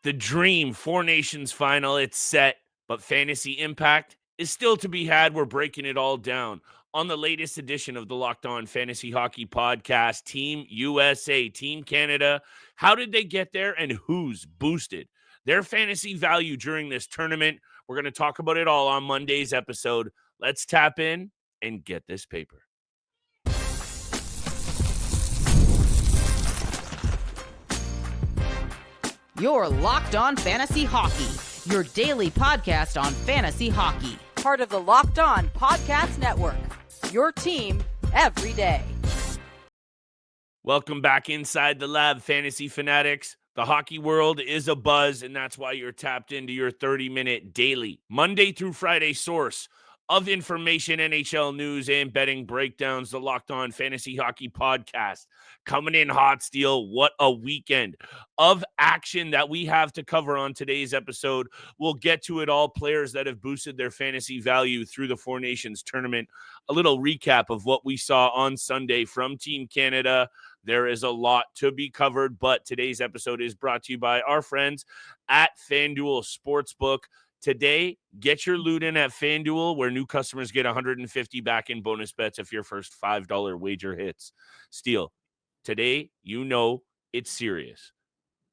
The dream Four Nations final, it's set, but fantasy impact is still to be had. We're breaking it all down on the latest edition of the Locked On Fantasy Hockey Podcast. Team USA, Team Canada, how did they get there and who's boosted their fantasy value during this tournament? We're going to talk about it all on Monday's episode. Let's tap in and get this paper. You're Locked On Fantasy Hockey, your daily podcast on fantasy hockey. Part of the Locked On Podcast Network, your team every day. Welcome back inside the lab, fantasy fanatics. The hockey world is abuzz, and that's why you're tapped into your 30-minute daily, Monday through Friday source of information, NHL news, and betting breakdowns. The Locked On Fantasy Hockey Podcast coming in hot steel. What a weekend of action that we have to cover on today's episode. We'll get to it all. Players that have boosted their fantasy value through the Four Nations tournament. A little recap of what we saw on Sunday from Team Canada. There is a lot to be covered, but today's episode is brought to you by our friends at FanDuel Sportsbook. Today, get your loot in at FanDuel, where new customers get $150 back in bonus bets if your first $5 wager hits. Steele, today, you know it's serious.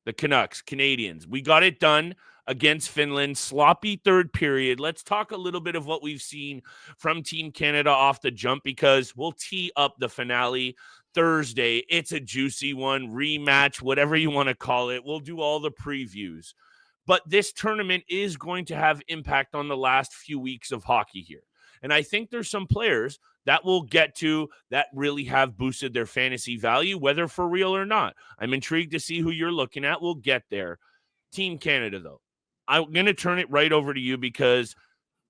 The Canucks, Canadians, we got it done against Finland. Sloppy third period. Let's talk a little bit of what we've seen from Team Canada off the jump, because we'll tee up the finale Thursday. It's a juicy one, rematch, whatever you want to call it. We'll do all the previews. But this tournament is going to have impact on the last few weeks of hockey here. And I think there's some players that we'll get to that really have boosted their fantasy value, whether for real or not. I'm intrigued to see who you're looking at. We'll get there. Team Canada, though, I'm going to turn it right over to you, because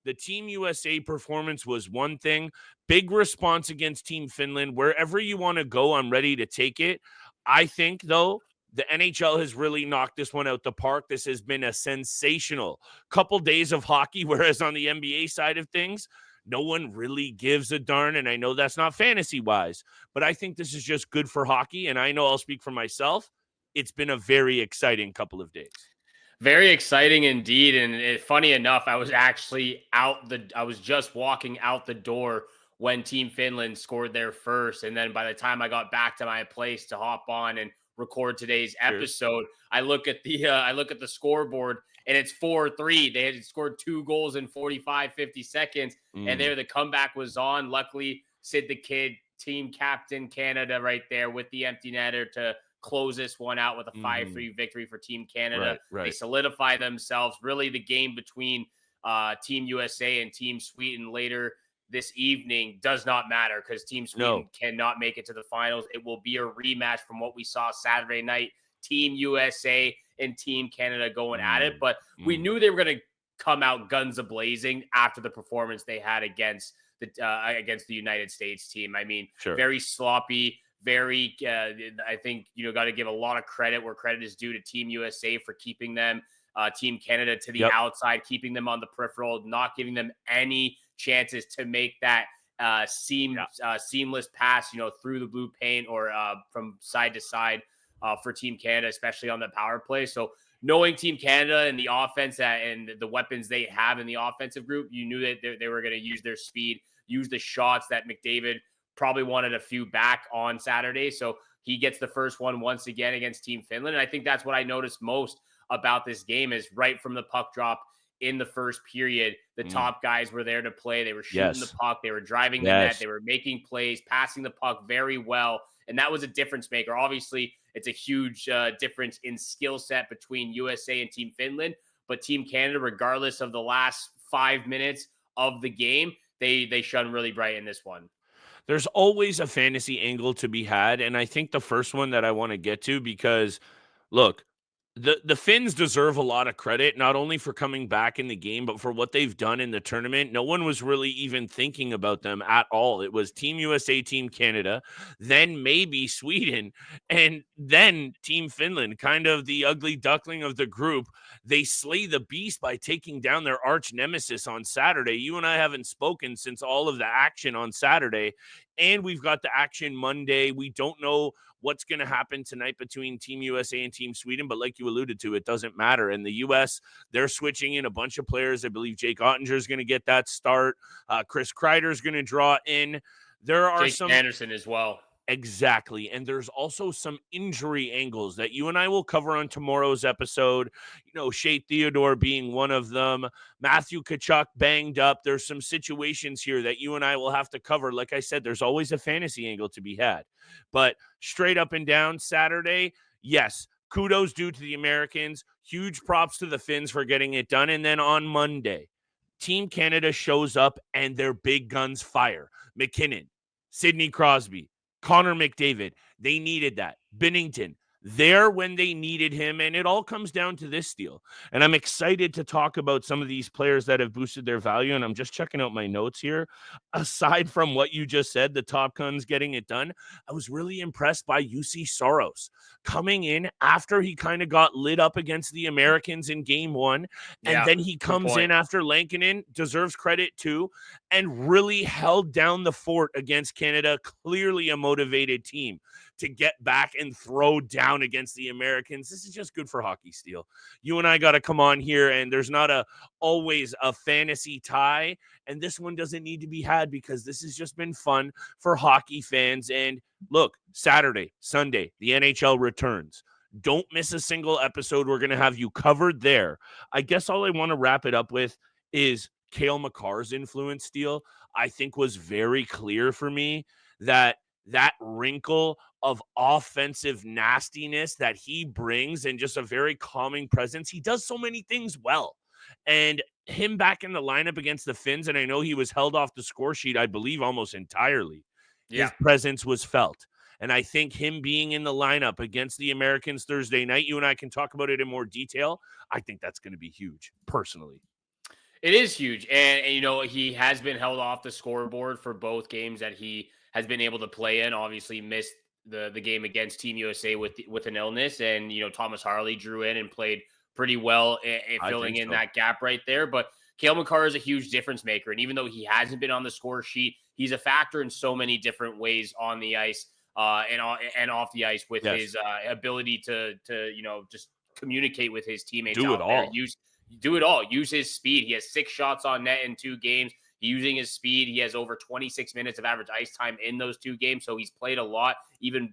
the Team USA performance was one thing. Big response against Team Finland. Wherever you want to go, I'm ready to take it. I think, though, the NHL has really knocked this one out the park. This has been a sensational couple days of hockey, whereas on the NBA side of things, no one really gives a darn. And I know that's not fantasy-wise, but I think this is just good for hockey. And I know I'll speak for myself. It's been a very exciting couple of days. Very exciting indeed. And funny enough, I was just walking out the door when Team Finland scored their first. And then by the time I got back to my place to hop on and record today's episode, I look at the scoreboard and it's 4-3. They had scored 2 goals in 50 seconds. And there the comeback was on. Luckily, Sid the Kid, team captain Canada right there with the empty netter to close this one out with a 5-3 victory for Team Canada. Right. They solidify themselves. Really, the game between Team USA and Team Sweden later this evening does not matter, because Team Sweden cannot make it to the finals. It will be a rematch from what we saw Saturday night. Team USA and Team Canada going at it. But we knew they were going to come out guns a-blazing after the performance they had against the United States team. I mean, very sloppy, very, I think, got to give a lot of credit where credit is due to Team USA for keeping them, Team Canada to the outside, keeping them on the peripheral, not giving them any chances to make that seamless pass, through the blue paint or from side to side for Team Canada, especially on the power play. So knowing Team Canada and the offense and the weapons they have in the offensive group, you knew that they were going to use their speed, use the shots that McDavid probably wanted a few back on Saturday. So he gets the first one once again against Team Finland. And I think that's what I noticed most about this game is right from the puck drop in the first period, the top guys were there to play. They were shooting the puck. They were driving the net. They were making plays, passing the puck very well. And that was a difference maker. Obviously, it's a huge difference in skill set between USA and Team Finland. But Team Canada, regardless of the last 5 minutes of the game, they shone really bright in this one. There's always a fantasy angle to be had. And I think the first one that I want to get to, because, look, the Finns deserve a lot of credit, not only for coming back in the game, but for what they've done in the tournament. No one was really even thinking about them at all. It was Team USA, Team Canada, then maybe Sweden, and then Team Finland, kind of the ugly duckling of the group. They slay the beast by taking down their arch nemesis on Saturday. You and I haven't spoken since all of the action on Saturday. And we've got the action Monday. We don't know what's going to happen tonight between Team USA and Team Sweden, but like you alluded to, it doesn't matter. In the U.S., they're switching in a bunch of players. I believe Jake Ottinger is going to get that start. Chris Kreider is going to draw in. There are Jake Anderson as well. Exactly. And there's also some injury angles that you and I will cover on tomorrow's episode. Shea Theodore being one of them. Matthew Tkachuk banged up. There's some situations here that you and I will have to cover. Like I said, there's always a fantasy angle to be had. But straight up and down Saturday, yes, kudos due to the Americans. Huge props to the Finns for getting it done. And then on Monday, Team Canada shows up and their big guns fire. McKinnon, Sidney Crosby, Connor McDavid, they needed that. Binnington, there when they needed him, and it all comes down to this deal. And I'm excited to talk about some of these players that have boosted their value, and I'm just checking out my notes here. Aside from what you just said, the Top Guns getting it done, I was really impressed by UC Soros coming in after he kind of got lit up against the Americans in game one, and then he comes in after Lankinen, deserves credit too, and really held down the fort against Canada, clearly a motivated team to get back and throw down against the Americans. This is just good for hockey, Steele. You and I got to come on here, and there's not always a fantasy tie, and this one doesn't need to be had because this has just been fun for hockey fans. And look, Saturday, Sunday, the NHL returns. Don't miss a single episode. We're going to have you covered there. I guess all I want to wrap it up with is Cale Makar's influence, Steele, I think was very clear for me that wrinkle of offensive nastiness that he brings and just a very calming presence. He does so many things well. And him back in the lineup against the Finns, and I know he was held off the score sheet, I believe, almost entirely. His presence was felt. And I think him being in the lineup against the Americans Thursday night, you and I can talk about it in more detail. I think that's going to be huge, personally. It is huge. And, he has been held off the scoreboard for both games that he has been able to play in. Obviously missed the game against Team USA with an illness. And, Thomas Harley drew in and played pretty well filling in that gap right there. But Cale Makar is a huge difference maker. And even though he hasn't been on the score sheet, he's a factor in so many different ways on the ice and off the ice with his ability to just communicate with his teammates. Do it all. Use his speed. He has 6 shots on net in 2 games. Using his speed, he has over 26 minutes of average ice time in those 2 games. So he's played a lot, even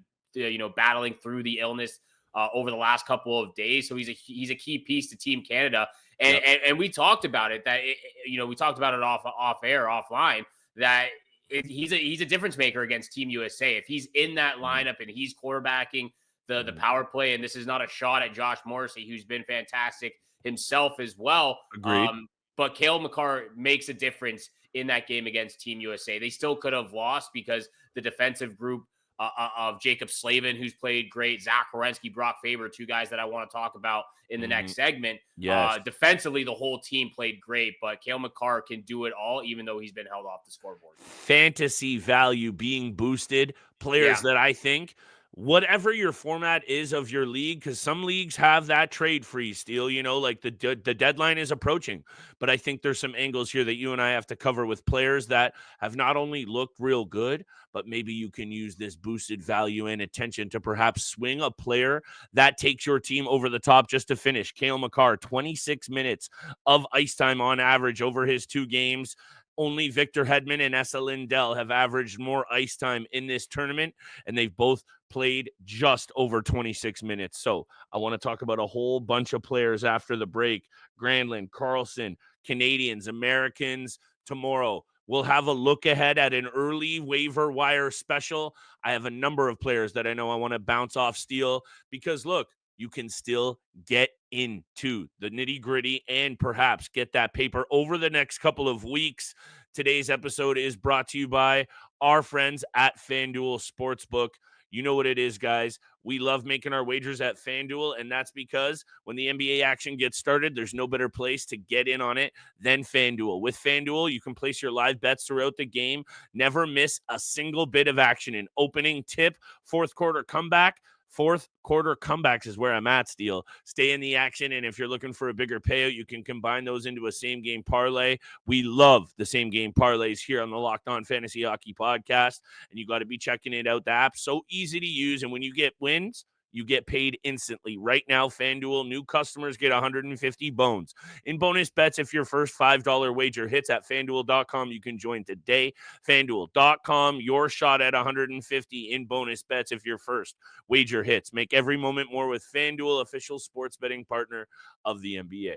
battling through the illness over the last couple of days. So he's a key piece to Team Canada. And we talked about it we talked about it off air, offline, that he's a difference maker against Team USA. If he's in that lineup and he's quarterbacking the power play, and this is not a shot at Josh Morrissey, who's been fantastic himself as well. Agreed. But Cale Makar makes a difference in that game against Team USA. They still could have lost because the defensive group of Jacob Slavin, who's played great, Zach Werenski, Brock Faber, 2 guys that I want to talk about in the next segment. Yes. Defensively, the whole team played great, but Cale Makar can do it all, even though he's been held off the scoreboard. Fantasy value being boosted. Players that I think, whatever your format is of your league, because some leagues have that trade freeze, Steele, like the deadline is approaching. But I think there's some angles here that you and I have to cover with players that have not only looked real good, but maybe you can use this boosted value and attention to perhaps swing a player that takes your team over the top. Just to finish, Cale Makar, 26 minutes of ice time on average over his 2 games. Only Victor Hedman and Esa Lindell have averaged more ice time in this tournament, and they've both played just over 26 minutes. So I want to talk about a whole bunch of players after the break. Granlund, Carlson, Canadians, Americans tomorrow. We'll have a look ahead at an early waiver wire special. I have a number of players that I know I want to bounce off, Steele, because look, you can still get into the nitty-gritty and perhaps get that paper over the next couple of weeks. Today's episode is brought to you by our friends at FanDuel Sportsbook. You know what it is, guys. We love making our wagers at FanDuel, and that's because when the NBA action gets started, there's no better place to get in on it than FanDuel. With FanDuel, you can place your live bets throughout the game. Never miss a single bit of action. An opening tip, fourth quarter comeback, Fourth quarter comebacks is where I'm at, Steele. Stay in the action, and if you're looking for a bigger payout, you can combine those into a same-game parlay. We love the same-game parlays here on the Locked On Fantasy Hockey Podcast, and you got to be checking it out. The app's so easy to use, and when you get wins, you get paid instantly. Right now, FanDuel, new customers get 150 bones in bonus bets if your first $5 wager hits at FanDuel.com. You can join today. FanDuel.com, your shot at 150 in bonus bets if your first wager hits. Make every moment more with FanDuel, official sports betting partner of the NBA.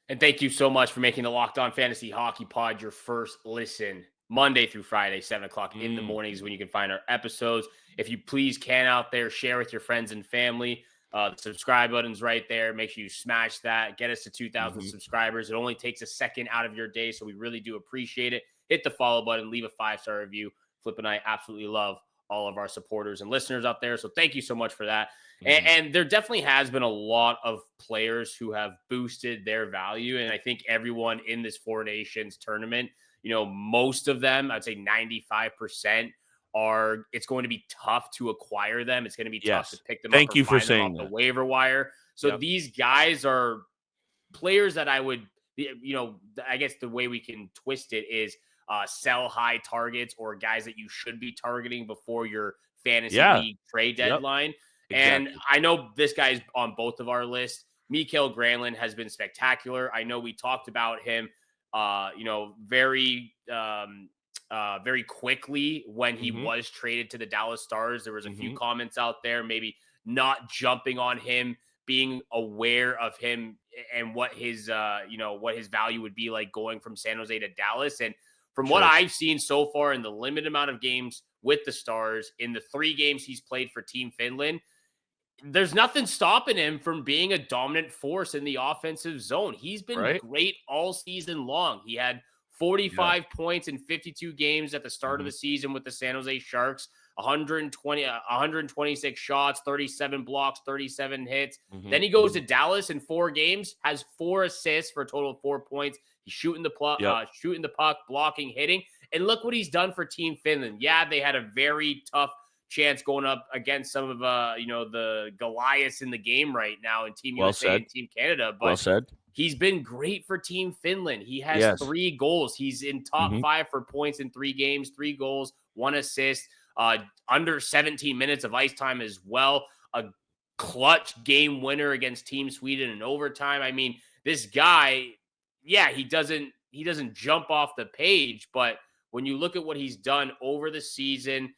And thank you so much for making the Locked On Fantasy Hockey Pod your first listen. Monday through Friday, 7 o'clock in the mornings when you can find our episodes. If you please can out there, share with your friends and family. The subscribe button's right there. Make sure you smash that. Get us to 2,000 subscribers. It only takes a second out of your day, so we really do appreciate it. Hit the follow button. Leave a 5-star review. Flip and I absolutely love all of our supporters and listeners out there, so thank you so much for that. And there definitely has been a lot of players who have boosted their value, and I think everyone in this Four Nations tournament, most of them, I'd say 95% it's going to be tough to acquire them. It's going to be tough to pick them up. Thank you for saying that. The waiver wire. So these guys are players that I would, I guess the way we can twist it is sell high targets or guys that you should be targeting before your fantasy league trade deadline. Exactly. And I know this guy's on both of our lists. Mikael Granlund has been spectacular. I know we talked about him very quickly when he was traded to the Dallas Stars. There was a few comments out there, maybe not jumping on him, being aware of him and what his value would be like going from San Jose to Dallas. And from what I've seen so far in the limited amount of games with the Stars, in the 3 games he's played for Team Finland, there's nothing stopping him from being a dominant force in the offensive zone. He's been great all season long. He had 45 points in 52 games at the start of the season with the San Jose Sharks, 126 shots, 37 blocks, 37 hits. Then he goes to Dallas in 4 games, has 4 assists for a total of 4 points. He's shooting the puck, blocking, hitting. And look what he's done for Team Finland. Yeah, they had a very tough chance going up against some of the Goliaths in the game right now in Team USA and Team Canada. But he's been great for Team Finland. He has 3 goals. He's in top 5 for points in 3 games, 3 goals, 1 assist, under 17 minutes of ice time as well. A clutch game winner against Team Sweden in overtime. I mean, this guy, he doesn't jump off the page, but when you look at what he's done over the season,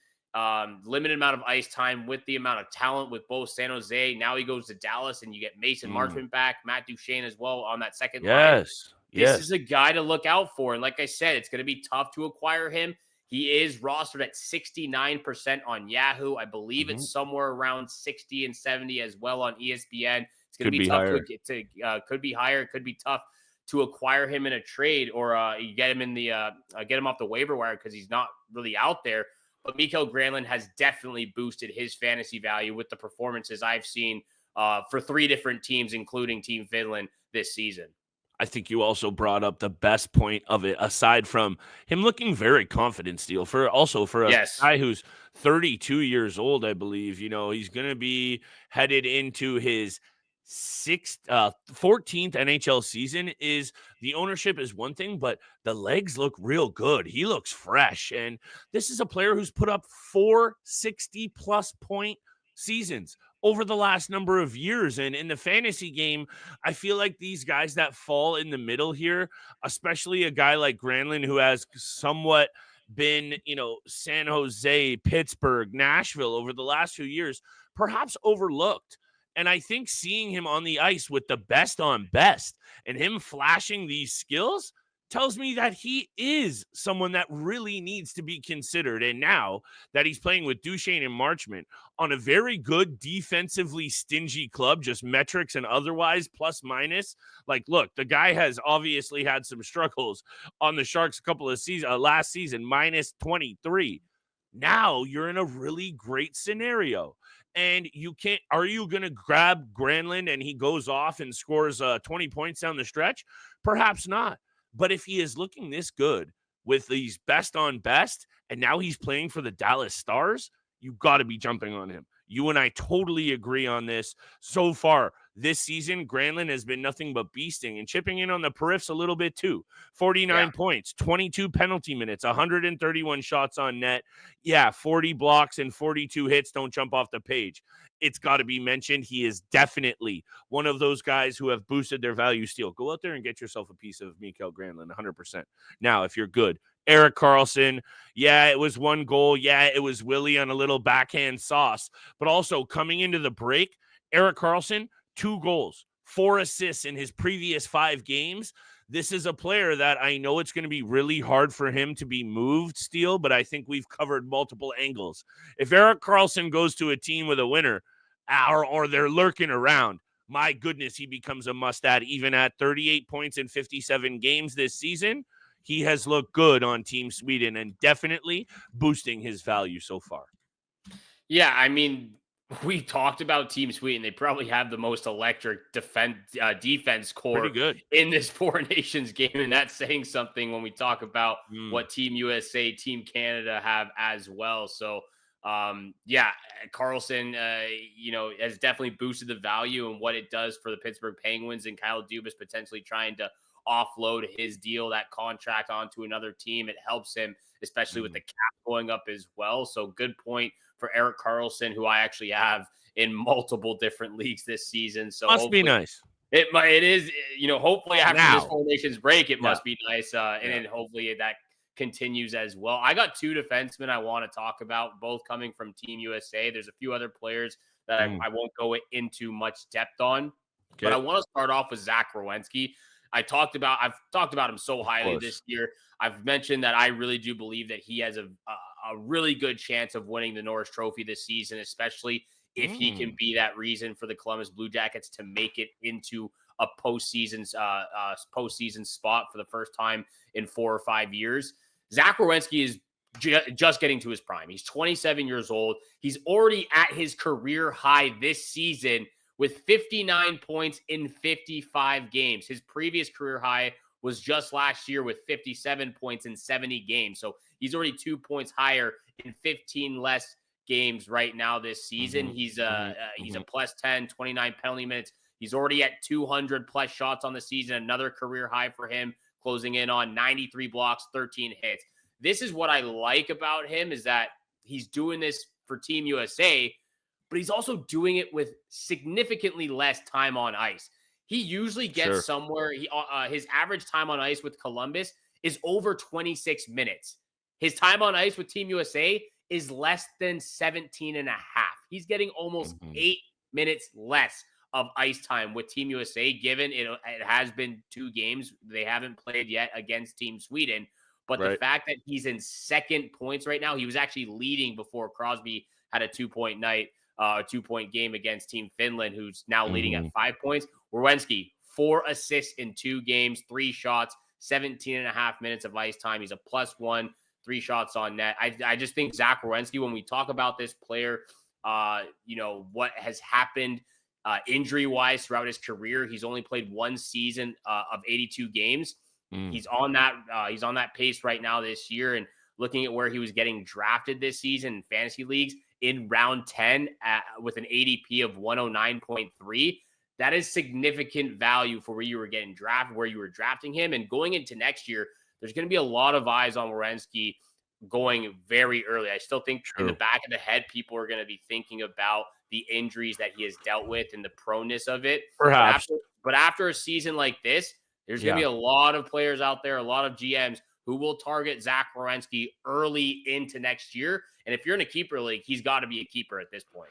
limited amount of ice time with the amount of talent with both San Jose. Now he goes to Dallas and you get Mason Marchment back, Matt Duchene as well on that second line. This is a guy to look out for. And like I said, it's going to be tough to acquire him. He is rostered at 69% on Yahoo. I believe it's somewhere around 60 and 70 as well on ESPN. It's going to be tough could be higher. Could be tough to acquire him in a trade or you get him in the get him off the waiver wire because he's not really out there. But Mikael Granlund has definitely boosted his fantasy value with the performances I've seen for 3 different teams, including Team Finland this season. I think you also brought up the best point of it, aside from him looking very confident, Steele, for a guy who's 32 years old, I believe. He's going to be headed into his 14th NHL season. Is the ownership is one thing, but the legs look real good. He looks fresh, and this is a player who's put up 4 60-plus point seasons over the last number of years. And in the fantasy game, I feel like these guys that fall in the middle here, especially a guy like Granlund, who has somewhat been, San Jose, Pittsburgh, Nashville over the last few years, perhaps overlooked. And I think seeing him on the ice with the best on best and him flashing these skills tells me that he is someone that really needs to be considered. And now that he's playing with Duchene and Marchment on a very good defensively stingy club, just metrics and otherwise, plus minus, like, look, the guy has obviously had some struggles on the Sharks a couple of seasons, last season, minus 23. Now you're in a really great scenario. And are you going to grab Granlund and he goes off and scores 20 points down the stretch? Perhaps not. But if he is looking this good, with these best on best, and now he's playing for the Dallas Stars, you got to be jumping on him. You and I totally agree on this. So far this season, Granlund has been nothing but beasting and chipping in on the periffs a little bit too. 49 points, 22 penalty minutes, 131 shots on net. Yeah, 40 blocks and 42 hits don't jump off the page. It's got to be mentioned. He is definitely one of those guys who have boosted their value steal. Go out there and get yourself a piece of Mikael Granlund, 100%. Now, if you're good, Erik Karlsson, yeah, it was one goal. Yeah, it was Willie on a little backhand sauce. But also coming into the break, Erik Karlsson, 2 goals, 4 assists in his previous 5 games. This is a player that I know it's going to be really hard for him to be moved, Steele, but I think we've covered multiple angles. If Erik Karlsson goes to a team with a winner, or they're lurking around, my goodness, he becomes a must-add. Even at 38 points in 57 games this season, he has looked good on Team Sweden and definitely boosting his value so far. Yeah, I mean, we talked about Team Sweden. They probably have the most electric defense core in this Four Nations game, and that's saying something when we talk about what Team USA, Team Canada have as well. So, Karlsson, has definitely boosted the value and what it does for the Pittsburgh Penguins, and Kyle Dubas potentially trying to offload his deal, that contract, onto another team. It helps him, especially with the cap going up as well. So good point for Erik Karlsson, who I actually have in multiple different leagues this season. So must be nice. It is, hopefully after this Four Nations break, it must be nice. And then hopefully that continues as well. I got 2 defensemen I want to talk about, both coming from Team USA. There's a few other players that I won't go into much depth on, but I want to start off with Zach Werenski. I've talked about him so highly this year. I've mentioned that I really do believe that he has a really good chance of winning the Norris Trophy this season, especially if he can be that reason for the Columbus Blue Jackets to make it into a postseason spot for the first time in 4 or 5 years. Zach Werenski is just getting to his prime. He's 27 years old. He's already at his career high this season with 59 points in 55 games. His previous career high was just last year with 57 points in 70 games. So he's already 2 points higher in 15 less games right now this season. He's a plus 10, 29 penalty minutes. He's already at 200 plus shots on the season, another career high for him, closing in on 93 blocks, 13 hits. This is what I like about him, is that he's doing this for Team USA, but he's also doing it with significantly less time on ice. He usually gets somewhere. His average time on ice with Columbus is over 26 minutes. His time on ice with Team USA is less than 17 and a half. He's getting almost 8 minutes less of ice time with Team USA, given it has been 2 games. They haven't played yet against Team Sweden. But the fact that he's in second points right now, he was actually leading before Crosby had a 2-point night, a 2-point game against Team Finland, who's now leading at 5 points. Werenski, 4 assists in 2 games, 3 shots, 17 and a half minutes of ice time. He's a +1, 3 shots on net. I just think Zach Werenski, when we talk about this player, what has happened injury-wise throughout his career, he's only played 1 season of 82 games. He's on that pace right now this year, and looking at where he was getting drafted this season in fantasy leagues in round 10 with an ADP of 109.3. That is significant value for where you were getting drafted, where you were drafting him. And going into next year, there's going to be a lot of eyes on Werenski going very early. I still think in the back of the head, people are going to be thinking about the injuries that he has dealt with and the proneness of it. Perhaps. But after a season like this, there's going to be a lot of players out there, a lot of GMs who will target Zach Werenski early into next year. And if you're in a keeper league, he's got to be a keeper at this point.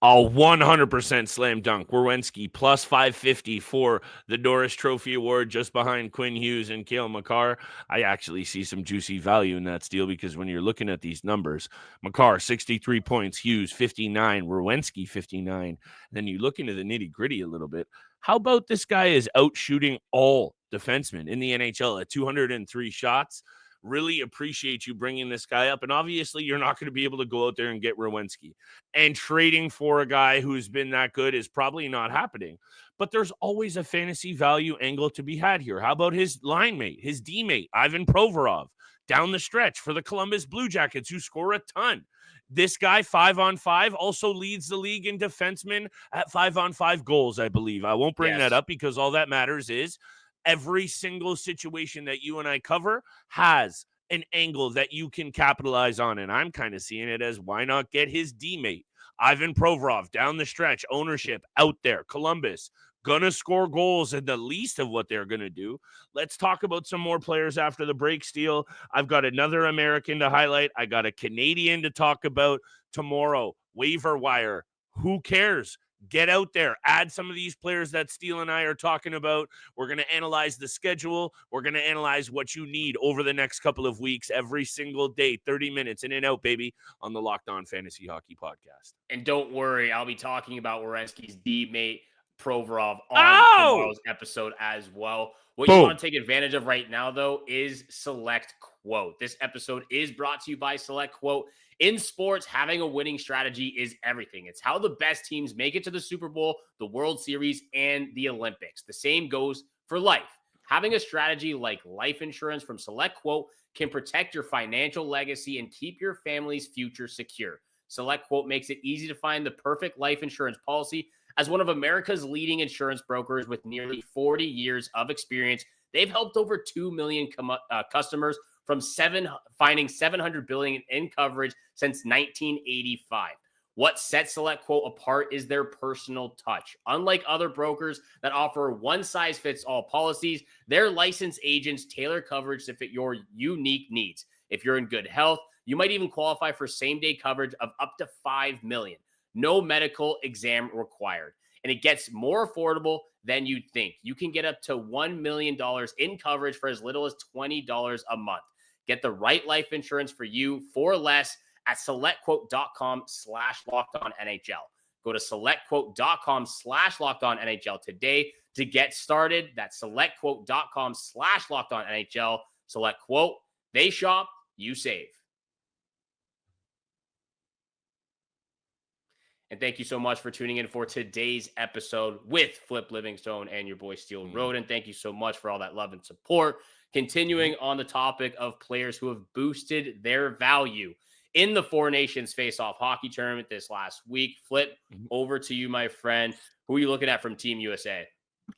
A 100% slam dunk. Werenski plus 550 for the Norris Trophy Award, just behind Quinn Hughes and Cale Makar. I actually see some juicy value in that steal, because when you're looking at these numbers, Makar 63 points, Hughes 59, Werenski 59. Then you look into the nitty gritty a little bit. How about this guy is out shooting all defensemen in the NHL at 203 shots? Really appreciate you bringing this guy up. And obviously, you're not going to be able to go out there and get Werenski. And trading for a guy who's been that good is probably not happening. But there's always a fantasy value angle to be had here. How about his line mate, his D mate, Ivan Provorov? down the stretch for the Columbus Blue Jackets, who score a ton. This guy, 5-on-5, also leads the league in defensemen at 5-on-5 goals, I believe. I won't bring that Yes. up because all that matters is every single situation that you and I cover has an angle that you can capitalize on. And I'm kind of seeing it as, why not get his D-mate, Ivan Provorov, down the stretch, ownership out there, Columbus, gonna score goals at the least of what they're gonna do. Let's talk about some more players after the break, Steele. I've got another American to highlight. I got a Canadian to talk about tomorrow. Waiver wire. Who cares? Get out there. Add some of these players that Steele and I are talking about. We're going to analyze the schedule. We're going to analyze what you need over the next couple of weeks, every single day, 30 minutes in and out, baby, on the Locked On Fantasy Hockey Podcast. And don't worry, I'll be talking about Werenski's D-mate Provorov on tomorrow's episode as well. What you want to take advantage of right now, though, is Select Quote. This episode is brought to you by Select Quote. In sports, having a winning strategy is everything. It's how the best teams make it to the Super Bowl, the World Series, and the Olympics. The same goes for life. Having a strategy like life insurance from Select Quote can protect your financial legacy and keep your family's future secure. Select Quote makes it easy to find the perfect life insurance policy. As one of America's leading insurance brokers with nearly 40 years of experience, they've helped over 2 million customers from finding $700 billion in coverage since 1985. What sets Select Quote apart is their personal touch. Unlike other brokers that offer one-size-fits-all policies, their licensed agents tailor coverage to fit your unique needs. If you're in good health, you might even qualify for same-day coverage of up to $5 million. No medical exam required. And it gets more affordable than you'd think. You can get up to $1 million in coverage for as little as $20 a month. Get the right life insurance for you for less at selectquote.com/lockedonnhl. Go to selectquote.com/lockedonnhl today to get started. That's selectquote.com/lockedonnhl. Select Quote. They shop, you save. And thank you so much for tuning in for today's episode with Flip Livingstone and your boy Steele Roden. Thank you so much for all that love and support. Continuing on the topic of players who have boosted their value in the Four Nations Faceoff hockey tournament this last week. Flip, over to you, my friend. Who are you looking at from Team USA?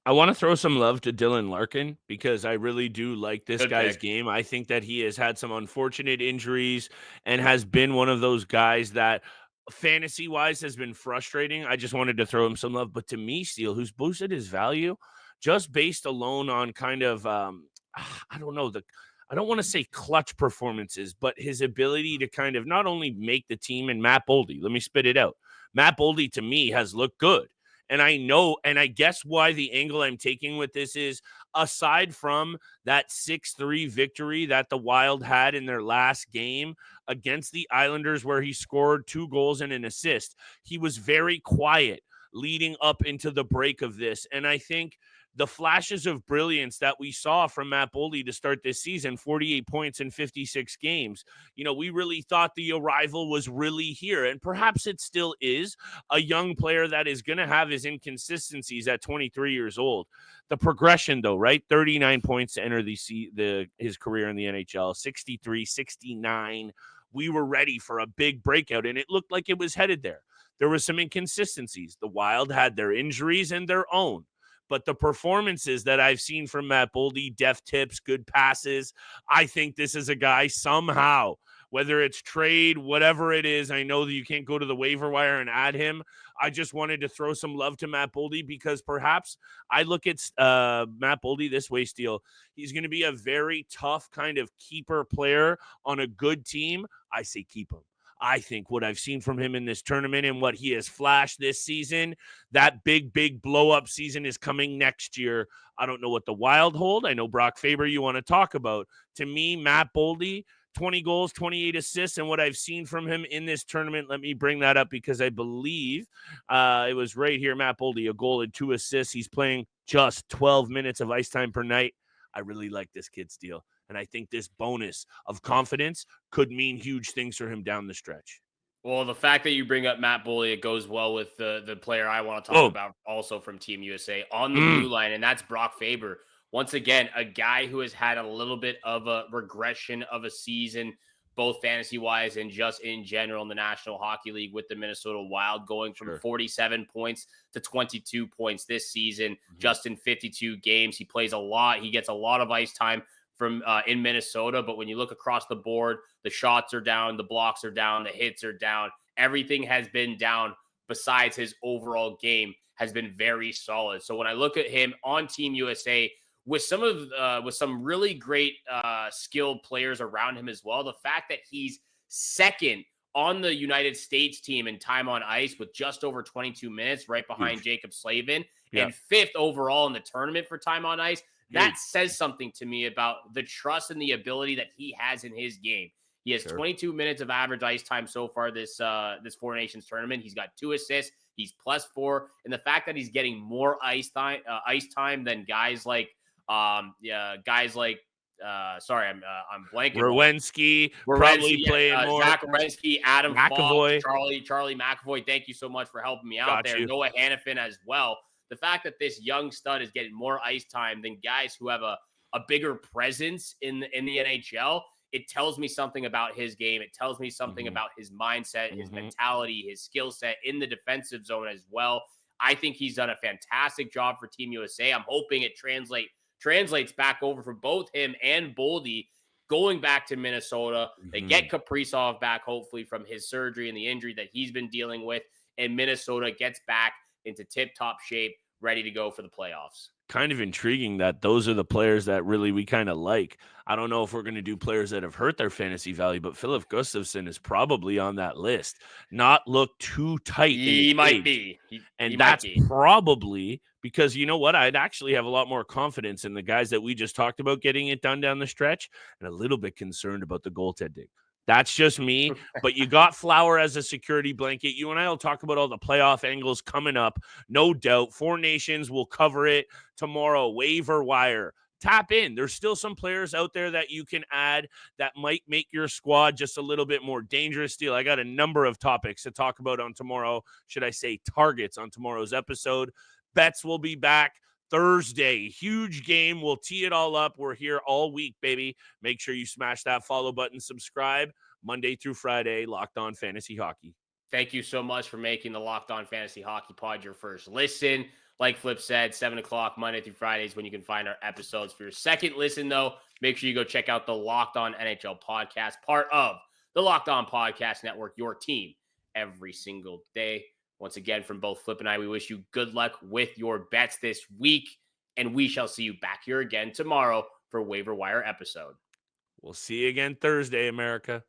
I want to throw some love to Dylan Larkin because I really do like this guy's game. I think that he has had some unfortunate injuries and has been one of those guys that fantasy-wise has been frustrating. I just wanted to throw him some love. But to me, Steele, who's boosted his value just based alone on kind of, I don't know, I don't want to say clutch performances, but his ability to kind of not only make the team, and Matt Boldy, let me spit it out. Matt Boldy, to me, has looked good. And I know, and I guess why the angle I'm taking with this is, aside from that 6-3 victory that the Wild had in their last game against the Islanders, where he scored 2 goals and an assist, he was very quiet leading up into the break of this. And I think the flashes of brilliance that we saw from Matt Boldy to start this season, 48 points in 56 games, we really thought the arrival was really here. And perhaps it still is a young player that is going to have his inconsistencies at 23 years old. The progression, though, right? 39 points to enter his career in the NHL, 63, 69. We were ready for a big breakout, and it looked like it was headed there. There were some inconsistencies. The Wild had their injuries and their own. But the performances that I've seen from Matt Boldy, deft tips, good passes, I think this is a guy somehow, whether it's trade, whatever it is, I know that you can't go to the waiver wire and add him. I just wanted to throw some love to Matt Boldy because perhaps I look at Matt Boldy this way, Steele. He's going to be a very tough kind of keeper player on a good team. I say keep him. I think what I've seen from him in this tournament and what he has flashed this season, that big blow-up season is coming next year. I don't know what the Wild hold. I know Brock Faber you want to talk about. To me, Matt Boldy, 20 goals, 28 assists, and what I've seen from him in this tournament, let me bring that up because I believe it was right here, Matt Boldy, a goal and 2 assists. He's playing just 12 minutes of ice time per night. I really like this kid's deal. And I think this bonus of confidence could mean huge things for him down the stretch. Well, the fact that you bring up Matt Boldy, it goes well with the player I want to talk about also from Team USA on the blue line, and that's Brock Faber. once again, a guy who has had a little bit of a regression of a season, both fantasy wise and just in general in the National Hockey League with the Minnesota Wild, going from Sure. 47 points to 22 points this season, Mhm. just in 52 games. He plays a lot. He gets a lot of ice time from in Minnesota. But when you look across the board, the shots are down, the blocks are down, the hits are down. Everything has been down besides his overall game has been very solid. So when I look at him on Team USA, with some really great skilled players around him as well. The fact that he's second on the United States team in time on ice with just over 22 minutes, right behind Huge. Jacob Slavin, Yeah. and fifth overall in the tournament for time on ice, Huge. that says something to me about the trust and the ability that he has in his game. He has Sure. 22 minutes of average ice time so far this Four Nations tournament. He's got 2 assists. He's +4, and the fact that he's getting more ice time than guys like sorry, I'm blanking. Werenski probably Werenski, playing more. Zach Werenski, Adam Fox, McAvoy. Charlie McAvoy. Thank you so much for helping me out Got there. you. Noah Hannafin as well. The fact that this young stud is getting more ice time than guys who have a bigger presence in the NHL, it tells me something about his game. It tells me something Mhm. about his mindset, his Mhm. mentality, his skill set in the defensive zone as well. I think he's done a fantastic job for Team USA. I'm hoping it translates back over for both him and Boldy going back to Minnesota. They get Kaprizov back, hopefully, from his surgery and the injury that he's been dealing with. And Minnesota gets back into tip-top shape, ready to go for the playoffs. Kind of intriguing that those are the players that really we kind of like. I don't know if we're going to do players that have hurt their fantasy value, but Philip Gustafsson is probably on that list. Not look too tight in the He might cage. be. He And might that's be. probably because you know what? I'd actually have a lot more confidence in the guys that we just talked about getting it done down the stretch and a little bit concerned about the goaltending. That's just me. But you got Flower as a security blanket. You and I will talk about all the playoff angles coming up. No doubt. Four Nations will cover it tomorrow. Waiver wire. Tap in. There's still some players out there that you can add that might make your squad just a little bit more dangerous. Still, I got a number of topics to talk about on tomorrow. Should I say targets on tomorrow's episode? Bets will be back Thursday. Huge game. We'll tee it all up. We're here all week, baby. Make sure you smash that follow button, subscribe. Monday through Friday, Locked On Fantasy Hockey. Thank you so much for making the Locked On Fantasy Hockey Pod your first listen. Like Flip said, 7 o'clock Monday through Fridays when you can find our episodes. For your second listen, though, make sure you go check out the Locked On NHL podcast, part of the Locked On Podcast Network, your team every single day. Once again, from both Flip and I, we wish you good luck with your bets this week, and we shall see you back here again tomorrow for Waiver Wire episode. We'll see you again Thursday, America.